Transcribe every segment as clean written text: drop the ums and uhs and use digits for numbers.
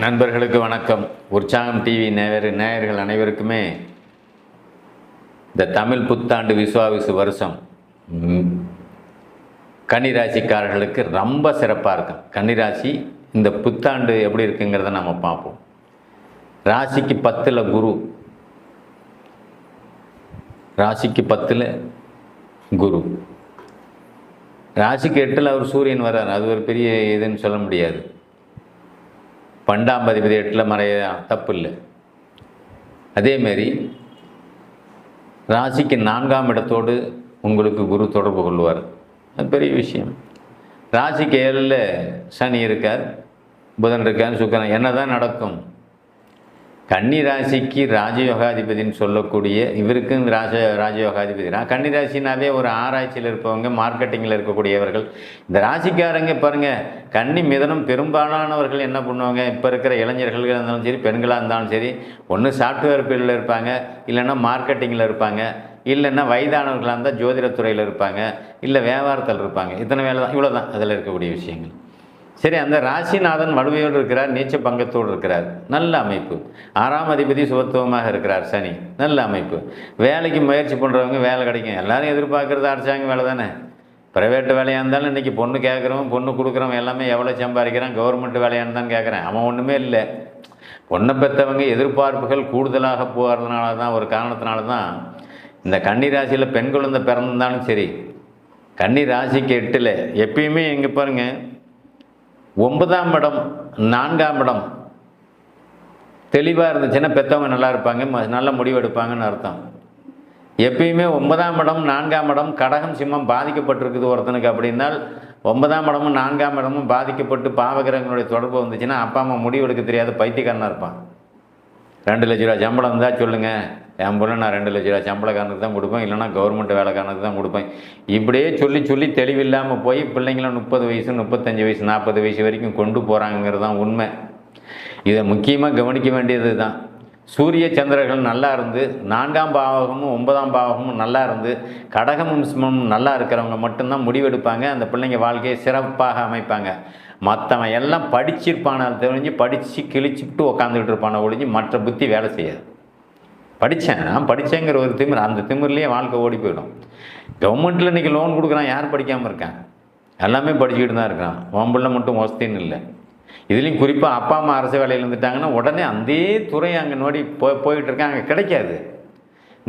நண்பர்களுக்கு வணக்கம். உற்சாகம் டிவி நேயர்கள் அனைவருக்குமே இந்த தமிழ் புத்தாண்டு விசுவாவிசு வருஷம் கன்னிராசிக்காரர்களுக்கு ரொம்ப சிறப்பாக இருக்கும். கன்னிராசி இந்த புத்தாண்டு எப்படி இருக்குங்கிறத நம்ம பார்ப்போம். ராசிக்கு 10ல் குரு, ராசிக்கு 10ல் குரு, ராசிக்கு 8ல் அவர் சூரியன் வர்றார். அது ஒரு பெரிய இதுன்னு சொல்ல முடியாது. 12ஆம் அதிபதி 8ல் மறைய தப்பு இல்லை. அதேமாரி ராசிக்கு 4ஆம் இடத்தோடு உங்களுக்கு குரு தொடர்பு கொள்வார். அது பெரிய விஷயம். ராசிக்கு 7ல் சனி இருக்கார், புதன் இருக்கார், சுக்கிரன். என்ன தான் நடக்கும்? கன்னி ராசிக்கு ராஜயோகாதிபதினு சொல்லக்கூடிய இவருக்கும் ராஜயோகாதிபதி. கன்னி ராசினாவே ஒரு ஆராய்ச்சியில் இருப்பவங்க, மார்க்கெட்டிங்கில் இருக்கக்கூடியவர்கள். இந்த ராசிக்காரங்க பாருங்கள், கன்னி மிதனம் பெரும்பாலானவர்கள் என்ன பண்ணுவாங்க, இப்போ இருக்கிற இளைஞர்களாக இருந்தாலும் சரி, பெண்களாக இருந்தாலும் சரி, ஒன்று சாஃப்ட்வேர் ஃபீல்டில் இருப்பாங்க, இல்லைன்னா மார்க்கெட்டிங்கில் இருப்பாங்க, இல்லைன்னா வயதானவர்களாக இருந்தால் ஜோதிடத்துறையில் இருப்பாங்க, இல்லை வியாபாரத்தில் இருப்பாங்க. இத்தனை வேலை தான், இவ்வளோ தான் அதில் இருக்கக்கூடிய விஷயங்கள். சரி, அந்த ராசிநாதன் வலுவையோடு இருக்கிறார், நீச்ச பங்கத்தோடு இருக்கிறார், நல்ல அமைப்பு. 6ஆம் அதிபதி சுபத்துவமாக இருக்கிறார் சனி, நல்ல அமைப்பு. வேலைக்கு முயற்சி பண்ணுறவங்க வேலை கிடைக்கும். எல்லோரும் எதிர்பார்க்குறது அரசாங்க வேலை தானே. ப்ரைவேட்டு வேலையாக இருந்தாலும் இன்றைக்கி பொண்ணு கேட்குறவன், பொண்ணு கொடுக்குறவன் எல்லாமே எவ்வளோ சம்பாதிக்கிறான், கவர்மெண்ட் வேலையானு தான் கேட்குறேன். அவன் ஒன்றுமே இல்லை. பொண்ணை பெற்றவங்க எதிர்பார்ப்புகள் கூடுதலாக போகிறதுனால தான், ஒரு காரணத்தினால தான் இந்த கன்னி ராசியில் பெண் குழந்தை பிறந்திருந்தாலும் சரி, கன்னி ராசிக்கு 8ல் எப்பயுமே எங்கே பாருங்கள், 9ஆம் இடம் 4ஆம் இடம் தெளிவாக இருந்துச்சுன்னா பெற்றவங்க நல்லா இருப்பாங்க, நல்ல முடிவு எடுப்பாங்கன்னு அர்த்தம். எப்பயுமே 9ஆம் இடம் 4ஆம் இடம் கடகம் சிம்மம் பாதிக்கப்பட்டிருக்குது ஒருத்தனுக்கு அப்படின்னால், 9ஆம் இடமும் 4ஆம் இடமும் பாதிக்கப்பட்டு பாவகிரகங்களுடைய தொடர்பு வந்துச்சுன்னா அப்பா அம்மா முடிவு எடுக்க தெரியாத பைத்தியக்காரனாக இருப்பான். 2 லட்ச ரூபா சம்பளம் இருந்தால் சொல்லுங்கள், என் போல நான் 2 லட்ச ரூபா சம்பளக்காரனுக்கு தான் கொடுப்பேன், இல்லைனா கவர்மெண்ட் வேலைக்காரனுக்கு தான் கொடுப்பேன். இப்படியே சொல்லி தெளிவில்லாமல் போய் பிள்ளைங்களும் 30 வயசு 35 வயசு 40 வயசு வரைக்கும் கொண்டு போகிறாங்கிறது தான் உண்மை. இதை முக்கியமாக கவனிக்க வேண்டியது தான். சூரிய சந்திரர்கள் நல்லா இருந்து 4ஆம் பாவகமும் 9ஆம் பாவகமும் நல்லா இருந்து கடகமும் சிம்மமும் நல்லா இருக்கிறவங்க மட்டும்தான் முடிவெடுப்பாங்க. அந்த பிள்ளைங்க வாழ்க்கையை சிறப்பாக அமைப்பாங்க. மற்றவன் எல்லாம் படிச்சிருப்பானால் தெரிஞ்சு படித்து கிழிச்சுட்டு உக்காந்துக்கிட்டு இருப்பான ஒழிஞ்சு மற்ற புத்தி வேலை செய்யாது. நான் படித்தேங்கிற ஒரு திமிர், அந்த திமிர்லேயே வாழ்க்கை ஓடி போயிடும். கவர்மெண்ட்டில் இன்றைக்கி லோன் கொடுக்குறான், யார் படிக்காமல் இருக்கான்? எல்லாமே படிச்சுக்கிட்டு தான் இருக்கான். உன் மட்டும் வசதின்னு இல்லை. இதுலேயும் குறிப்பாக அப்பா அம்மா அரசு வேலையில் இருந்துட்டாங்கன்னா உடனே அந்த துறை அங்கே நோடி போயிட்டு இருக்கேன், அங்கே கிடைக்காது.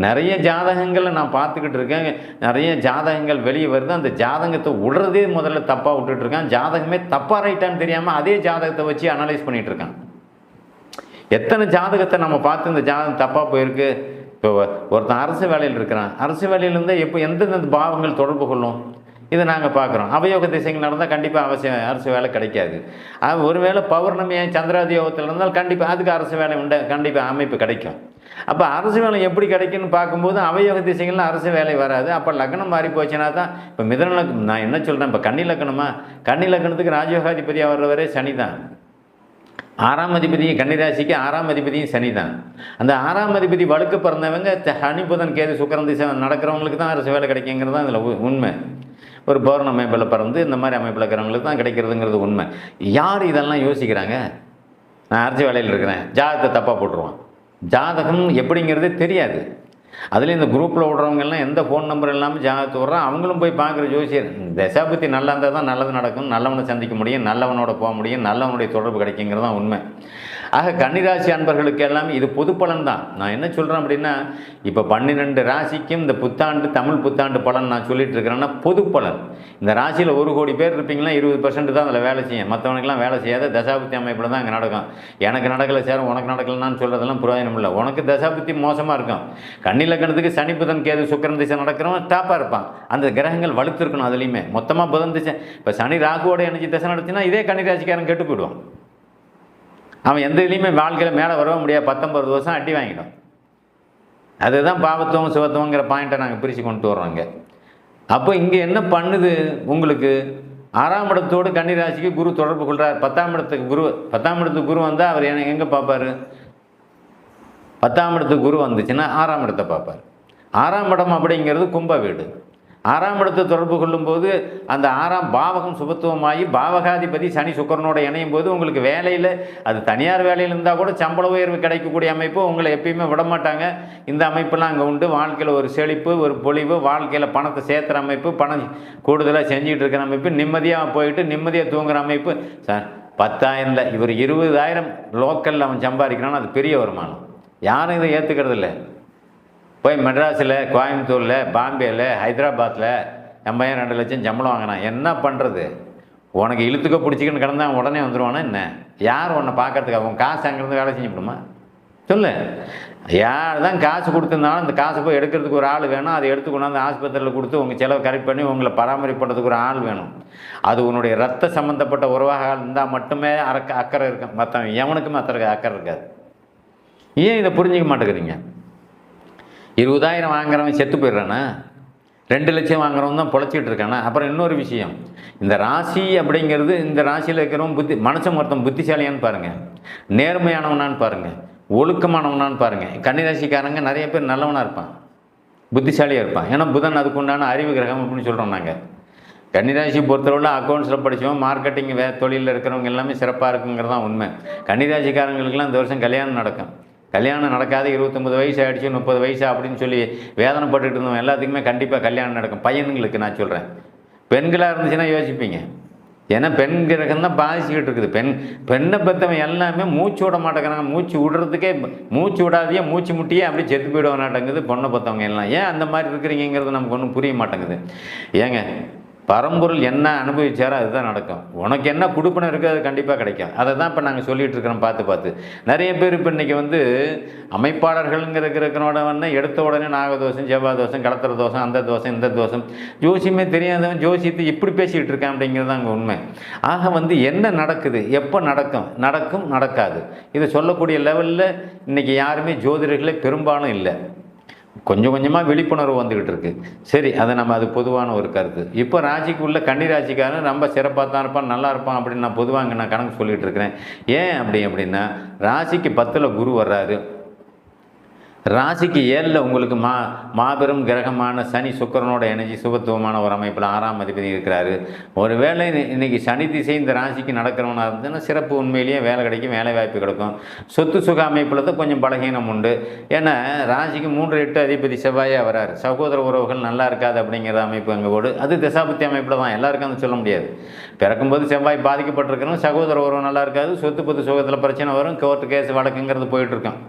நிறைய ஜாதகங்களை நான் பார்த்துக்கிட்டு இருக்கேன், நிறைய ஜாதகங்கள் வெளியே வருது. அந்த ஜாதகத்தை விடுறதே முதல்ல தப்பாக விட்டுட்ருக்கான். ஜாதகமே தப்பாக ரைட்டான்னு தெரியாமல் அதே ஜாதகத்தை வச்சு அனலைஸ் பண்ணிகிட்ருக்கான். எத்தனை ஜாதகத்தை நம்ம பார்த்து இந்த ஜாதகம் தப்பாக போயிருக்கு. இப்போ ஒருத்தன் அரசு வேலையில் இருக்கிறான், அரசு வேலையில் இருந்தால் எப்போ எந்தெந்த பாவங்கள் தொடர்பு கொள்ளும், இதை நாங்கள் பார்க்குறோம். அவயோக திசைகள் நடந்தால் கண்டிப்பாக அவசியம் அரசு வேலை கிடைக்காது. ஒருவேளை பௌர்ணமி சந்திராதி யோகத்தில் இருந்தால் கண்டிப்பாக அதுக்கு அரசு வேலை உண்டு, கண்டிப்பாக அமைப்பு கிடைக்கும். அப்போ அரசு வேலை எப்படி கிடைக்குன்னு பார்க்கும்போது அவயோக திசைகள்லாம் அரசு வேலை வராது. அப்போ லக்னம் மாறி போச்சுன்னா தான். இப்போ மிதன லக்னம் நான் என்ன சொல்கிறேன், இப்போ கன்னி லக்னமா, கன்னி லக்னத்துக்கு ராஜயோகாதிபதியாக வர்றவரே சனி தான். 6ஆம் அதிபதி கன்னிராசிக்கு 6ஆம் அதிபதியும் சனி தான். அந்த 6ஆம் அதிபதி வழுக்க பிறந்தவங்க சனி புதன் கேது சுக்கிரன் திசை நடக்கிறவங்களுக்கு தான் அரசு வேலை கிடைக்குங்கிறது தான் இதில் உண்மை. ஒரு பௌர்ணமி அமைப்பில் பிறந்து இந்த மாதிரி அமைப்பில் இருக்கிறவங்களுக்கு தான் கிடைக்கிறதுங்கிறது உண்மை. யார் இதெல்லாம் யோசிக்கிறாங்க? நான் அரசு வேலையில் இருக்கிறேன், ஜாதகத்தை தப்பாக போட்டுருவான். ஜாதகம் எப்படிங்கிறதே தெரியாது. அதுலேயும் இந்த குரூப்பில் விடுறவங்கெல்லாம் எந்த ஃபோன் நம்பர் இல்லாமல் ஜாதகத்தை விட்றான். அவங்களும் போய் பார்க்குற ஜோசியர், தசாபுத்தி நல்லா இருந்தால் தான் நல்லது நடக்கும், நல்லவனை சந்திக்க முடியும், நல்லவனோட போக முடியும், நல்லவனுடைய தொடர்பு கிடைக்குங்கிறது தான் உண்மை. ஆக கன்னிராசி அன்பர்களுக்கு எல்லாமே இது பொது பலன் தான். நான் என்ன சொல்கிறேன் அப்படின்னா, இப்போ 12 ராசிக்கும் இந்த புத்தாண்டு தமிழ் புத்தாண்டு பலன் நான் சொல்லிட்டு இருக்கிறேன்னா பொது பலன். இந்த ராசியில் 1 கோடி பேர் இருப்பீங்களா, 20% தான் அதில் வேலை செய்யும். மற்றவனுக்கெல்லாம் வேலை செய்யாத தசாபுத்தி அமைப்பில் தான் அங்கே நடக்கும். எனக்கு நடக்கலை சார், உனக்கு நடக்கலைன்னு சொல்கிறதெல்லாம் பிரயோஜனம் இல்லை. உனக்கு தசாபுத்தி மோசமாக இருக்கும். கன்னி லக்னத்துக்கு சனி புதன் கேது சுக்கிரன் திசை நடக்கிறவன் டாப்பாக இருப்பான். அந்த கிரகங்கள் வலுத்திருக்கணும். அதுலேயுமே மொத்தமாக புதன் திசை, இப்போ சனி ராகுவோட இணைச்சி திசை நடத்தினா இதே கன்னிராசிக்காரன் கெட்டு போயிடுவான். அவன் எந்த இதுலேயுமே வாழ்க்கையில் மேலே வரவே முடியாது. 19 வருஷம் அடி வாங்கிடும். அதுதான் பாவத்துவம் சிவத்துவங்கிற பாயிண்ட்டை நாங்கள் பிரித்து கொண்டு வர்றோங்க. அப்போ இங்கே என்ன பண்ணுது உங்களுக்கு, 6ஆம் இடத்தோடு கன்னிராசிக்கு குரு தொடர்பு கொள்கிறார். 10ஆம் இடத்துக்கு குரு வந்தால் அவர் எங்கே பார்ப்பார்? 10ஆம் இடத்துக்கு குரு வந்துச்சுன்னா 6ஆம் இடத்தை பார்ப்பார். 6ஆம் இடம் அப்படிங்கிறது கும்ப வீடு. 6ஆம் இடத்தை தொடர்பு கொள்ளும்போது அந்த 6ஆம் பாவகம் சுபத்துவமாகி பாவகாதிபதி சனி சுக்கிரனோட இணையும் போது உங்களுக்கு வேலையில் அது தனியார் வேலையில் இருந்தால் கூட சம்பள உயர்வு கிடைக்கக்கூடிய அமைப்பு உங்களை எப்பயுமே விட மாட்டாங்க. இந்த அமைப்பெல்லாம் அங்கே உண்டு. வாழ்க்கையில் ஒரு செழிப்பு, ஒரு பொலிவு, வாழ்க்கையில் பணத்தை சேர்த்துற அமைப்பு, பணம் கூடுதலாக செஞ்சுட்டு இருக்கிற அமைப்பு, நிம்மதியாக போயிட்டு நிம்மதியாக தூங்குகிற அமைப்பு. சார் 10,000 இவர் 20,000 லோக்கலில் அவன் சம்பாதிக்கிறான்னு அது பெரிய வருமானம். யாரும் இதை ஏற்றுக்கிறது இல்லை. போய் மெட்ராஸில், கோயம்புத்தூரில், பாம்பேயில், ஹைதராபாத்தில் 2 லட்சம் சம்பளம் வாங்கினான். என்ன பண்ணுறது? உனக்கு இழுத்துக்க பிடிச்சிக்கின்னு கிடந்தா உடனே வந்துடுவானா என்ன? யார் உன்னை பார்க்கறதுக்கு? அவன் காசு அங்கேருந்து வேலை செஞ்சுவிடுமா? சொல்லு. யார் தான் காசு கொடுத்துருந்தாலும் அந்த காசை போய் எடுக்கிறதுக்கு ஒரு ஆள் வேணும். அதை எடுத்து கொண்டாந்து ஆஸ்பத்திரியில் கொடுத்து உங்கள் செலவு கரெக்ட் பண்ணி உங்களை பராமரிப்படுறதுக்கு ஒரு ஆள் வேணும். அது உன்னுடைய ரத்த சம்மந்தப்பட்ட உறவாக இருந்தால் மட்டுமே அக்கறை இருக்கும். மற்றவன் எவனுக்குமே அக்கறை இருக்காது. ஏன் இதை புரிஞ்சிக்க மாட்டேங்கிறீங்க? 20,000 வாங்குறவன் செத்து போயிடுறானா? 2 லட்சம் வாங்குறவன் தான் பொழைச்சிட்டு இருக்கானா? அப்புறம் இன்னொரு விஷயம், இந்த ராசி அப்படிங்கிறது, இந்த ராசியில் இருக்கிறவன் மனுஷன் ஒருத்தன் புத்திசாலியான்னு பாருங்கள், நேர்மையானவனான்னு பாருங்கள், ஒழுக்கமானவனான்னு பாருங்கள். கன்னிராசிக்காரங்க நிறைய பேர் நல்லவனாக இருப்பான், புத்திசாலியாக இருப்பான். ஏன்னா புதன் அதுக்கு உண்டான அறிவு கிரகம் அப்படின்னு சொல்கிறோம் நாங்கள். கன்னிராசி பொறுத்தளவில் அக்கௌண்ட்ஸில் படித்தவங்க, மார்க்கெட்டிங் தொழிலில் இருக்கிறவங்க எல்லாமே சிறப்பாக இருக்குங்கிறது தான் உண்மை. கன்னிராசிக்காரங்களுக்கெல்லாம் இந்த வருஷம் கல்யாணம் நடக்கும். கல்யாணம் நடக்காது, 29 வயசு ஆகிடுச்சு, 30 வயசு அப்படின்னு சொல்லி வேதனைப்பட்டுட்டு இருந்தவங்க எல்லாத்துக்குமே கண்டிப்பாக கல்யாணம் நடக்கும். பையனுங்களுக்கு நான் சொல்கிறேன். பெண்களாக இருந்துச்சுன்னா யோசிப்பீங்க. ஏன்னா பெண் கிரகம் தான் பாதிச்சுக்கிட்டு இருக்குது. பெண்ணை பெற்றவன் எல்லாமே மூச்சு விட மாட்டேங்கிறாங்க. மூச்சு விடுறதுக்கே மூச்சு விடாதையே மூச்சு முட்டியே அப்படியே செத்து போயிடுவானாட்டங்குது பொண்ணை பெற்றவங்க எல்லாம். ஏன் அந்த மாதிரி இருக்கிறீங்கிறது நமக்கு ஒன்றும் புரிய மாட்டேங்குது. ஏங்க, பரம்பொருள் என்ன அனுபவிச்சாரோ அதுதான் நடக்கும். உனக்கு என்ன கொடுப்பனை இருக்குது அது கண்டிப்பாக கிடைக்கும். அதை தான் இப்போ நாங்கள் சொல்லிகிட்டு இருக்கிறோம். பார்த்து நிறைய பேர் இப்போ இன்றைக்கி வந்து அமைப்பாளர்கள்ங்கிறவனோட எடுத்த உடனே நாகதோஷம், செவ்வாய் தோஷம், கடத்திர தோஷம், அந்த தோஷம், இந்த தோஷம், ஜோசியமே தெரியாதவன் ஜோசியத்தை இப்படி பேசிக்கிட்டு இருக்கான் அப்படிங்கிறது தான் அங்கே உண்மை. ஆக வந்து என்ன நடக்குது, எப்போ நடக்கும் நடக்காது, இதை சொல்லக்கூடிய லெவலில் இன்றைக்கி யாருமே ஜோதிடர்களே பெரும்பாலும் இல்லை. கொஞ்சம் கொஞ்சமாக விழிப்புணர்வு வந்துக்கிட்டு இருக்கு. சரி, அது பொதுவான ஒரு கருத்து. இப்போ ராசிக்கு உள்ள கன்னி ராசிக்காரன் ரொம்ப சிறப்பாக தான் இருப்பான், நல்லா இருப்பான் அப்படின்னு நான் பொதுவாக நான் கணக்கு சொல்லிகிட்டு இருக்கிறேன். ஏன் அப்படின்னா ராசிக்கு 10ல் குரு வர்றாரு. ராசிக்கு 7ல் உங்களுக்கு மாபெரும் கிரகமான சனி சுக்கிரனோட எனர்ஜி சுபத்துவமான ஒரு அமைப்பில் 6ஆம் அதிபதி இருக்கிறாரு. ஒரு வேளை இன்றைக்கி சனி திசை இந்த ராசிக்கு நடக்கிறவனாக இருந்ததுன்னா சிறப்பு, உண்மையிலேயே வேலை கிடைக்கும், வேலை வாய்ப்பு கிடைக்கும். சொத்து சுக அமைப்பில் தான் கொஞ்சம் பலகீனம் உண்டு. ஏன்னா ராசிக்கு 3-8 அதிபதி செவ்வாயாக வராரு. சகோதர உறவுகள் நல்லா இருக்காது அப்படிங்கிற அமைப்பு அங்கே ஓடு. அது தசாபத்தி அமைப்பில் தான், எல்லாருக்கும் அது சொல்ல முடியாது. பிறக்கும்போது செவ்வாய் பாதிக்கப்பட்டிருக்கிறோம், சகோதர உறவு நல்லா இருக்காது, சொத்து பத்து சுகத்தில் பிரச்சனை வரும், கோர்ட்டு கேஸ் வழக்குங்கிறது போயிட்டுருக்கோம்.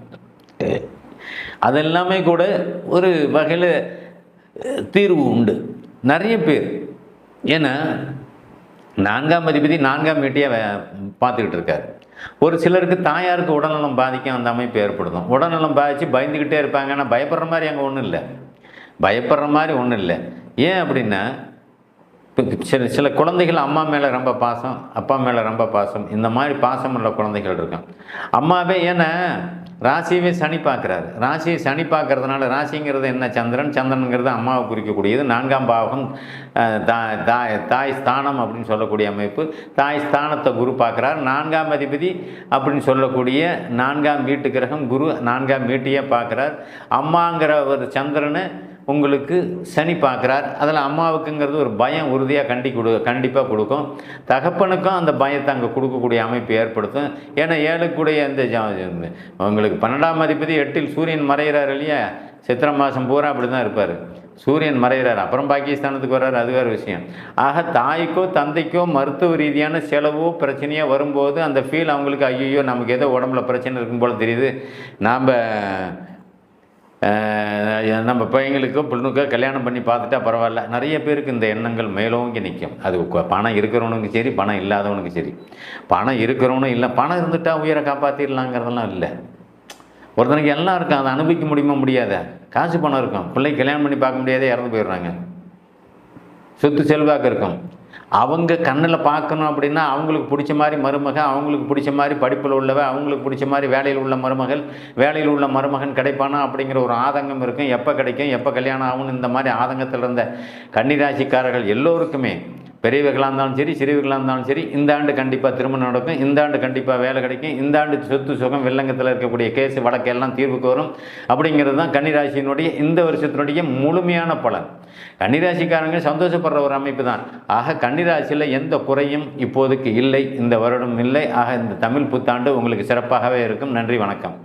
அதெல்லாமே கூட ஒரு வகையில் தீர்வு உண்டு நிறைய பேர். ஏன்னா 4ஆம் அதிபதி 4ஆம் வீட்டையே பார்த்துக்கிட்டு இருக்காரு. ஒரு சிலருக்கு தாயாருக்கு உடல்நலம் பாதிக்கும், அந்த அமைப்பு ஏற்படுத்தும். உடல்நலம் பாதித்து பயந்துக்கிட்டே இருப்பாங்க. ஆனால் பயப்படுற மாதிரி அங்கே ஒன்றும் இல்லை. ஏன் அப்படின்னா சில குழந்தைகள் அம்மா மேலே ரொம்ப பாசம், அப்பா மேலே ரொம்ப பாசம், இந்த மாதிரி பாசம் உள்ள குழந்தைகள் இருக்கும். அம்மாவே ஏன்னா ராசியவே சனி பார்க்குறாரு. ராசியை சனி பார்க்கறதுனால, ராசிங்கிறது என்ன, சந்திரனுங்கிறது அம்மாவை குறிக்கக்கூடியது. 4ஆம் பாவகம் தாய் ஸ்தானம் அப்படின்னு சொல்லக்கூடிய அமைப்பு. தாய் ஸ்தானத்தை குரு பார்க்குறாரு. 4ஆம் அதிபதி அப்படின்னு சொல்லக்கூடிய 4ஆம் வீட்டு கிரகம் குரு 4ஆம் வீட்டையே பார்க்குறார். அம்மாங்கிற ஒரு சந்திரனை உங்களுக்கு சனி பார்க்குறார். அதில் அம்மாவுக்குங்கிறது ஒரு பயம் உறுதியாக கண்டிப்பாக கொடுக்கும். தகப்பனுக்கும் அந்த பயத்தை அங்கே கொடுக்கக்கூடிய அமைப்பு ஏற்படுத்தும். ஏன்னா 7க்குடைய அந்த உங்களுக்கு 12ஆம் அதிபதி 8ல் சூரியன் மறைகிறார் இல்லையா, சித்திரை மாதம் பூரா அப்படி தான் இருப்பார். சூரியன் மறைகிறார், அப்புறம் பாகிஸ்தானத்துக்கு வர்றாரு, அது வேறு விஷயம். ஆக தாய்க்கோ தந்தைக்கோ மருத்துவ ரீதியான செலவோ பிரச்சனையோ வரும்போது அந்த ஃபீல் அவங்களுக்கு, ஐயோ நமக்கு ஏதோ உடம்புல பிரச்சனை இருக்கும் போல் தெரியுது, நம்ம பையங்களுக்கோ பொண்ணுக்கோ கல்யாணம் பண்ணி பார்த்துட்டா பரவாயில்ல. நிறைய பேருக்கு இந்த எண்ணங்கள் மேலோங்கி நிற்கும். அது பணம் இருக்கிறவனுக்கு சரி, பணம் இல்லாதவனுக்கு சரி. பணம் இருக்கிறவனும் இல்லை, பணம் இருந்துட்டால் உயிரை காப்பாற்றிடலாங்கிறதெல்லாம் இல்லை. ஒருத்தனுக்கு எல்லாம் இருக்கும், அதை அனுபவிக்க முடியாத. காசு பணம் இருக்கும், பிள்ளை கல்யாணம் பண்ணி பார்க்க முடியாதே, இறந்து போயிடுறாங்க. சொத்து செல்வாக்கு இருக்கும், அவங்க கண்ணில் பார்க்கணும் அப்படின்னா அவங்களுக்கு பிடிச்ச மாதிரி மருமக, அவங்களுக்கு பிடிச்ச மாதிரி படிப்பில் உள்ளவ, அவங்களுக்கு பிடிச்ச மாதிரி வேலையில் உள்ள மருமகள், வேலையில் உள்ள மருமகன் கிடைப்பானா அப்படிங்கிற ஒரு ஆதங்கம் இருக்கும். எப்போ கிடைக்கும், எப்போ கல்யாணம் ஆகும்னு இந்த மாதிரி ஆதங்கத்தில் இருந்த கன்னிராசிக்காரர்கள் எல்லோருக்குமே பெரியவர்களாக இருந்தாலும் சரி, சிறியவர்களாக இருந்தாலும் சரி, இந்த ஆண்டு கண்டிப்பாக திருமணம் நடக்கும், இந்த ஆண்டு கண்டிப்பாக வேலை கிடைக்கும், இந்த ஆண்டு சொத்து சுகம் வில்லங்கத்தில் இருக்கக்கூடிய கேஸு வழக்கு எல்லாம் தீர்வுக்கு வரும். அப்படிங்கிறது தான் கன்னிராசியினுடைய இந்த வருஷத்தினுடைய முழுமையான பலன். கன்னிராசிக்காரங்க சந்தோஷப்படுற ஒரு அமைப்பு தான். ஆக கன்னிராசியில் எந்த குறையும் இப்போதைக்கு இல்லை, இந்த வருடம் இல்லை. ஆக இந்த தமிழ் புத்தாண்டு உங்களுக்கு சிறப்பாகவே இருக்கும். நன்றி, வணக்கம்.